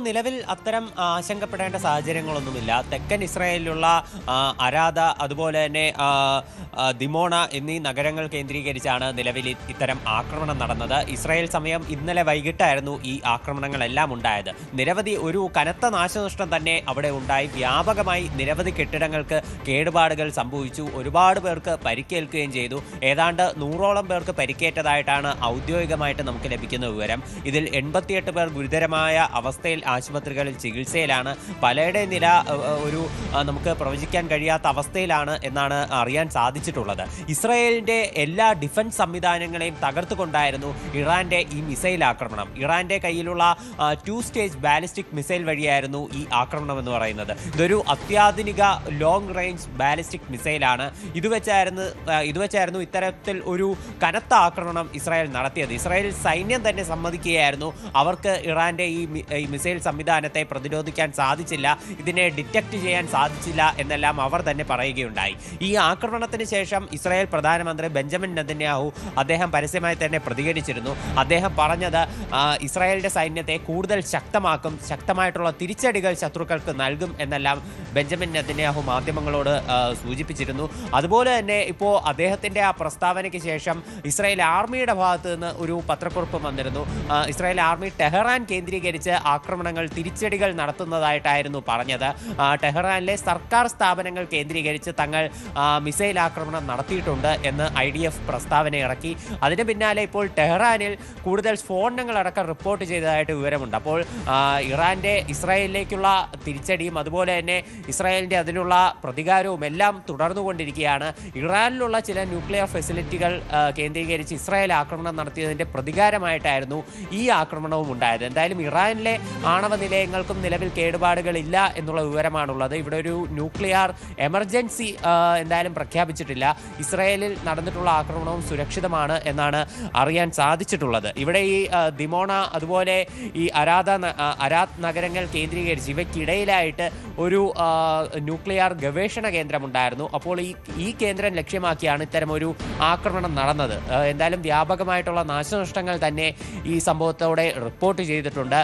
നിലവിൽ അത്തരം ആശങ്കപ്പെടേണ്ട സാഹചര്യങ്ങളൊന്നുമില്ല. തെക്കൻ ഇസ്രായേലിലുള്ള അരാദ, അതുപോലെ തന്നെ ദിമോണ എന്നീ നഗരങ്ങൾ കേന്ദ്രീകരിച്ചാണ് നിലവിൽ ഇത്തരം ആക്രമണം നടന്നത്. ഇസ്രായേൽ സമയം ഇന്നലെ വൈകിട്ടായിരുന്നു ഈ ആക്രമണങ്ങളെല്ലാം ഉണ്ടായത്. നിരവധി ഒരു കനത്ത നാശനഷ്ടം തന്നെ അവിടെ ഉണ്ടായി. വ്യാപകമായി നിരവധി കെട്ടിടങ്ങൾക്ക് കേടുപാടുകൾ സംഭവിച്ചു. ഒരുപാട് പേർക്ക് പരിക്കേൽക്കുകയും ചെയ്തു. ഏതാണ്ട് 100ഓളം പേർക്ക് പരിക്കേറ്റതായിട്ടാണ് ഔദ്യോഗികമായിട്ട് നമുക്ക് ലഭിക്കുന്ന വിവരം. ഇതിൽ 88 പേർ ഗുരുതരമായ അവസ്ഥയിൽ ആശുപത്രികളിൽ ചികിത്സയിലാണ്. പലരുടെ നില ഒരു നമുക്ക് പ്രവചിക്കാൻ കഴിയാത്ത അവസ്ഥയിലാണ് എന്നാണ് അറിയാൻ സാധിച്ചിട്ടുള്ളത്. ഇസ്രായേലിന്റെ എല്ലാ ഡിഫൻസ് സംവിധാനങ്ങളെയും തകർത്തുകൊണ്ടായിരുന്നു ഇറാന്റെ ഈ മിസൈൽ ആക്രമണം. ഇറാന്റെ കയ്യിലുള്ള 2 സ്റ്റേജ് ബാലിസ്റ്റിക് മിസൈൽ വഴിയായിരുന്നു ഈ ആക്രമണം എന്ന് പറയുന്നത്. ഇതൊരു അത്യാധുനിക ലോങ് റേഞ്ച് ബാലിസ്റ്റിക് മിസൈലാണ്. ഇതുവച്ചായിരുന്നു ഇത്തരത്തിൽ ഒരു കനത്ത ആക്രമണം ഇസ്രായേൽ നടത്തിയത്. ഇസ്രായേൽ സൈന്യം തന്നെ സമ്മതിക്കുകയായിരുന്നു അവർക്ക് ഇറാന്റെ ഈ മിസൈൽ സംവിധാനത്തെ പ്രതിരോധിക്കാൻ സാധിച്ചില്ല, ഇതിനെ ഡിറ്റക്ട് ചെയ്യാൻ സാധിച്ചില്ല എന്നെല്ലാം അവർ തന്നെ പറയുകയുണ്ടായി. ഈ ആക്രമണത്തിന് ശേഷം ഇസ്രായേൽ പ്രധാനമന്ത്രി ബെഞ്ചമിൻ നെതന്യാഹു അദ്ദേഹം പരസ്യമായി തന്നെ പ്രതികരിച്ചിരുന്നു. അദ്ദേഹം പറഞ്ഞത് ഇസ്രായേലിന്റെ സൈന്യത്തെ കൂടുതൽ ശക്തമാക്കും, ശക്തമായിട്ടുള്ള തിരിച്ചടികൾ ശത്രുക്കൾക്ക് നൽകും എന്നെല്ലാം ബെഞ്ചമിൻ നെതന്യാഹു മാധ്യമങ്ങളോട് സൂചിപ്പിച്ചിരുന്നു. അതുപോലെ തന്നെ ഇപ്പോൾ അദ്ദേഹത്തിന്റെ ആ പ്രസ്താവനയ്ക്ക് ശേഷം ഇസ്രായേൽ ആർമിയുടെ ഭാഗത്ത് നിന്ന് ഒരു പത്രക്കുറിപ്പ് വന്നിരുന്നു. ഇസ്രായേൽ ആർമി ടെഹ്റാൻ കേന്ദ്രീകരിച്ച് ആക്രമണങ്ങൾ, തിരിച്ചടികൾ നടത്തുന്നതായിട്ടായിരുന്നു പറഞ്ഞത്. ടെഹ്റാനിലെ സർക്കാർ സ്ഥാപനങ്ങൾ കേന്ദ്രീകരിച്ച് തങ്ങൾ മിസൈൽ ആക്രമണം നടത്തിയിട്ടുണ്ട് എന്ന് IDF പ്രസ്താവന ഇറക്കി. അതിന് പിന്നാലെ ഇപ്പോൾ ടെഹ്റാനിൽ കൂടുതൽ സ്ഫോടനങ്ങളടക്കം റിപ്പോർട്ട് ചെയ്തതായിട്ട് വിവരമുണ്ട്. അപ്പോൾ ഇറാന്റെ ഇസ്രായേലിലേക്കുള്ള തിരിച്ചടിയും അതുപോലെ തന്നെ ഇസ്രായേലിന്റെ അതിനുള്ള പ്രതികാരവും എല്ലാം തുടർന്നുകൊണ്ടിരിക്കുകയാണ്. ഇറാനിലുള്ള ചില ന്യൂക്ലിയർ ഫെസിലിറ്റികൾ കേന്ദ്രീകരിച്ച് ഇസ്രായേൽ ആക്രമണം നടത്തിയതിന്റെ പ്രതികാരമായിട്ടായിരുന്നു ഈ ആക്രമണവും ഉണ്ടായത്. എന്തായാലും ഇറാനിലെ ആണവ നിലയങ്ങൾക്കും നിലവിൽ കേടുപാടുകളില്ല എന്നുള്ള വിവരമാണുള്ളത്. ഇവിടെ ഒരു ന്യൂക്ലിയർ എമർജൻസി എന്തായാലും പ്രഖ്യാപിച്ചിട്ടില്ല. ഇസ്രായേലിൽ നടന്നിട്ടുള്ള ആക്രമണവും സുരക്ഷിതമാണ് എന്നാണ് അറിയാൻ സാധിച്ചിട്ടുള്ളത്. ഇവിടെ ഈ ദിമോണ അതുപോലെ ഈ അരാദ് നഗരങ്ങൾ കേന്ദ്രീകരിച്ച് ഇവയ്ക്കിടയിലായിട്ട് ഒരു ന്യൂക്ലിയർ ഗവേഷണ കേന്ദ്രമുണ്ടായിരുന്നു. അപ്പോൾ ഈ കേന്ദ്രം ലക്ഷ്യമാക്കിയാണ് ഇത്തരം ഒരു ആക്രമണം നടന്നത്. എന്തായാലും വ്യാപകമായിട്ടുള്ള നാശനഷ്ടങ്ങൾ തന്നെ ഈ സംഭവത്തോടെ റിപ്പോർട്ട് ചെയ്തിട്ടുണ്ട്.